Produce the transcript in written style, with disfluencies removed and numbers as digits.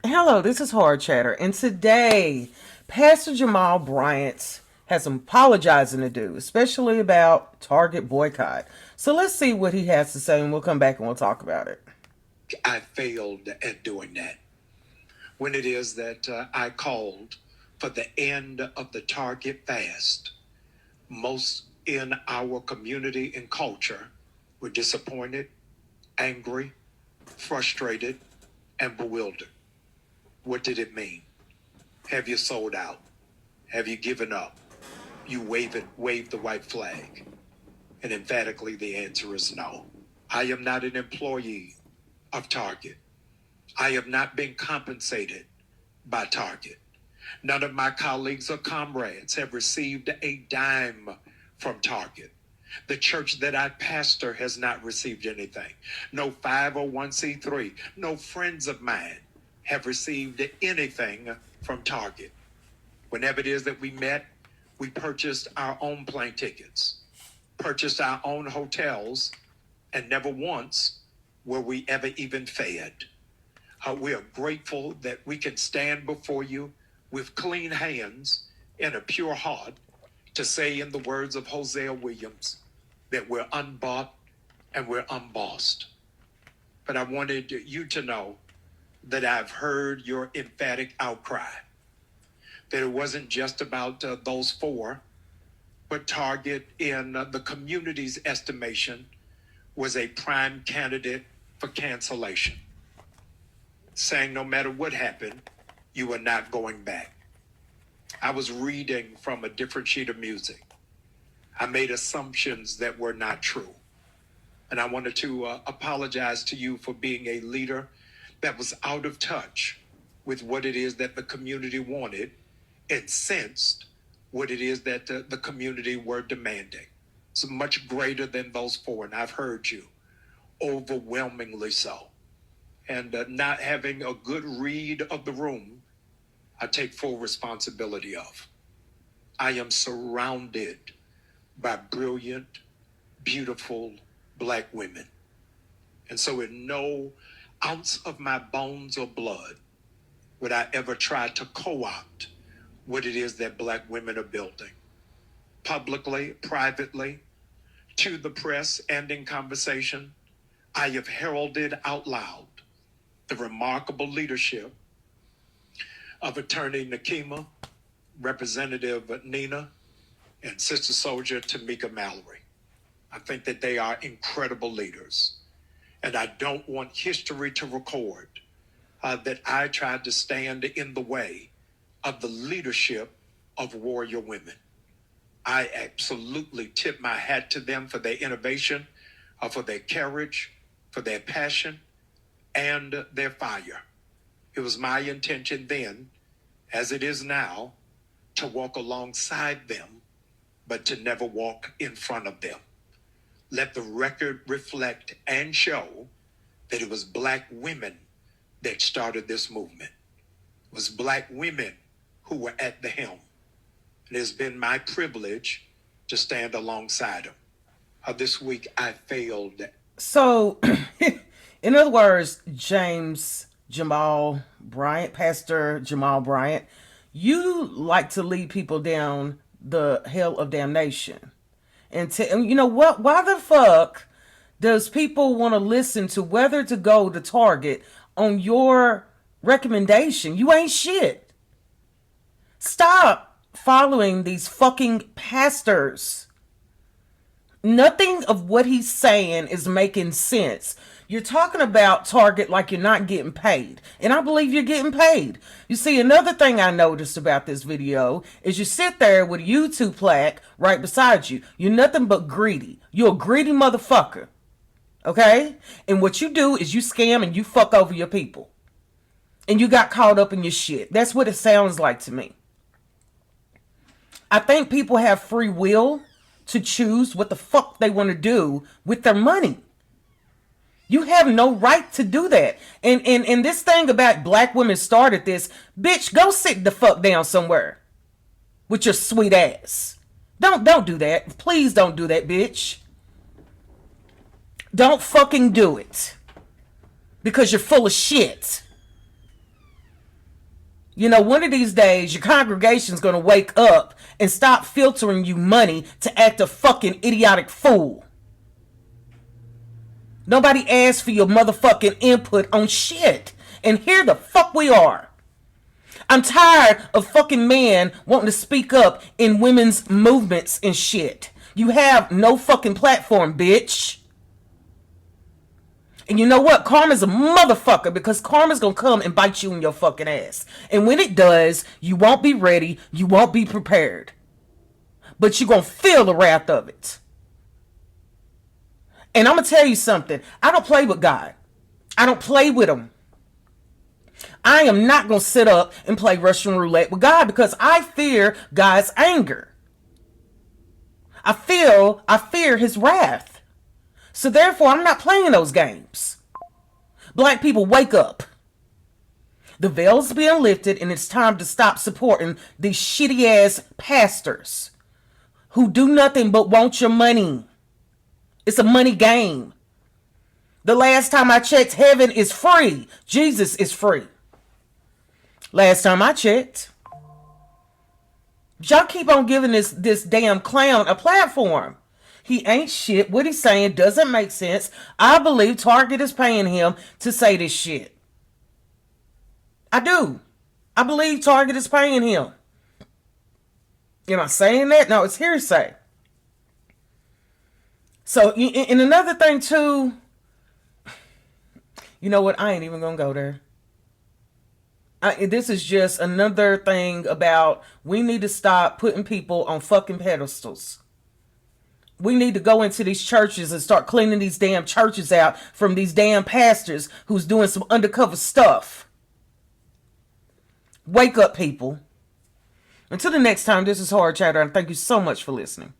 Hello, this is Hard Chatter, and today Pastor Jamal Bryant has some apologizing to do, especially about Target Boycott. So let's see what he has to say, and we'll come back and we'll talk about it. I failed at doing that. When it is that I called for the end of the Target fast, most in our community and culture were disappointed, angry, frustrated, and bewildered. What did it mean? Have you sold out? Have you given up? You wave the white flag. And emphatically, the answer is no. I am not an employee of Target. I have not been compensated by Target. None of my colleagues or comrades have received a dime from Target. The church that I pastor has not received anything. No 501c3, no friends of mine have received anything from Target. Whenever it is that we met, we purchased our own plane tickets, purchased our own hotels, and never once were we ever even fed. We are grateful that we can stand before you with clean hands and a pure heart to say, in the words of Hosea Williams, that we're unbought and we're unbossed. But I wanted you to know that I've heard your emphatic outcry, that it wasn't just about those four, but Target, in the community's estimation, was a prime candidate for cancellation, saying no matter what happened, you are not going back. I was reading from a different sheet of music. I made assumptions that were not true. And I wanted to apologize to you for being a leader that was out of touch with what it is that the community wanted and sensed what it is that the community were demanding. It's much greater than those four, and I've heard you, overwhelmingly so. And not having a good read of the room, I take full responsibility of. I am surrounded by brilliant, beautiful Black women. And so in no ounce of my bones or blood would I ever try to co-opt what it is that Black women are building. Publicly, privately, to the press, and in conversation, I have heralded out loud the remarkable leadership of Attorney Nakima, Representative Nina, and Sister Soldier Tamika Mallory. I think that they are incredible leaders. And I don't want history to record that I tried to stand in the way of the leadership of warrior women. I absolutely tip my hat to them for their innovation, for their courage, for their passion, and their fire. It was my intention then, as it is now, to walk alongside them, but to never walk in front of them. Let the record reflect and show that it was Black women that started this movement. It was Black women who were at the helm. It has been my privilege to stand alongside them. This week, I failed. So, in other words, Pastor Jamal Bryant, you like to lead people down the hell of damnation. And you know what? Why the fuck does people want to listen to whether to go to Target on your recommendation? You ain't shit. Stop following these fucking pastors. Nothing of what he's saying is making sense. You're talking about Target like you're not getting paid. And I believe you're getting paid. You see, another thing I noticed about this video is you sit there with a YouTube plaque right beside you. You're nothing but greedy. You're a greedy motherfucker. Okay? And what you do is you scam and you fuck over your people. And you got caught up in your shit. That's what it sounds like to me. I think people have free will to choose what the fuck they want to do with their money. You have no right to do that. And this thing about Black women started this, bitch, go sit the fuck down somewhere with your sweet ass. Don't do that. Please don't do that, bitch. Don't fucking do it. Because you're full of shit. You know, one of these days, your congregation's gonna wake up and stop filtering you money to act a fucking idiotic fool. Nobody asked for your motherfucking input on shit. And here the fuck we are. I'm tired of fucking men wanting to speak up in women's movements and shit. You have no fucking platform, bitch. And you know what? Karma's a motherfucker, because karma's gonna come and bite you in your fucking ass. And when it does, you won't be ready. You won't be prepared. But you're gonna feel the wrath of it. And I'm gonna tell you something. I don't play with God. I don't play with him. I am not gonna sit up and play Russian roulette with God, because I fear God's anger. I fear his wrath. So therefore, I'm not playing those games. Black people, wake up. The veil's being lifted, and it's time to stop supporting these shitty ass pastors who do nothing but want your money. It's a money game. The last time I checked, heaven is free. Jesus is free. Last time I checked. Y'all keep on giving this damn clown a platform. He ain't shit. What he's saying doesn't make sense. I believe Target is paying him to say this shit. I do. I believe Target is paying him. Am I saying that? No, it's hearsay. So, and another thing too, you know what? I ain't even gonna go there. This is just another thing about, we need to stop putting people on fucking pedestals. We need to go into these churches and start cleaning these damn churches out from these damn pastors who's doing some undercover stuff. Wake up, people. Until the next time, this is Horror Chatter, and thank you so much for listening.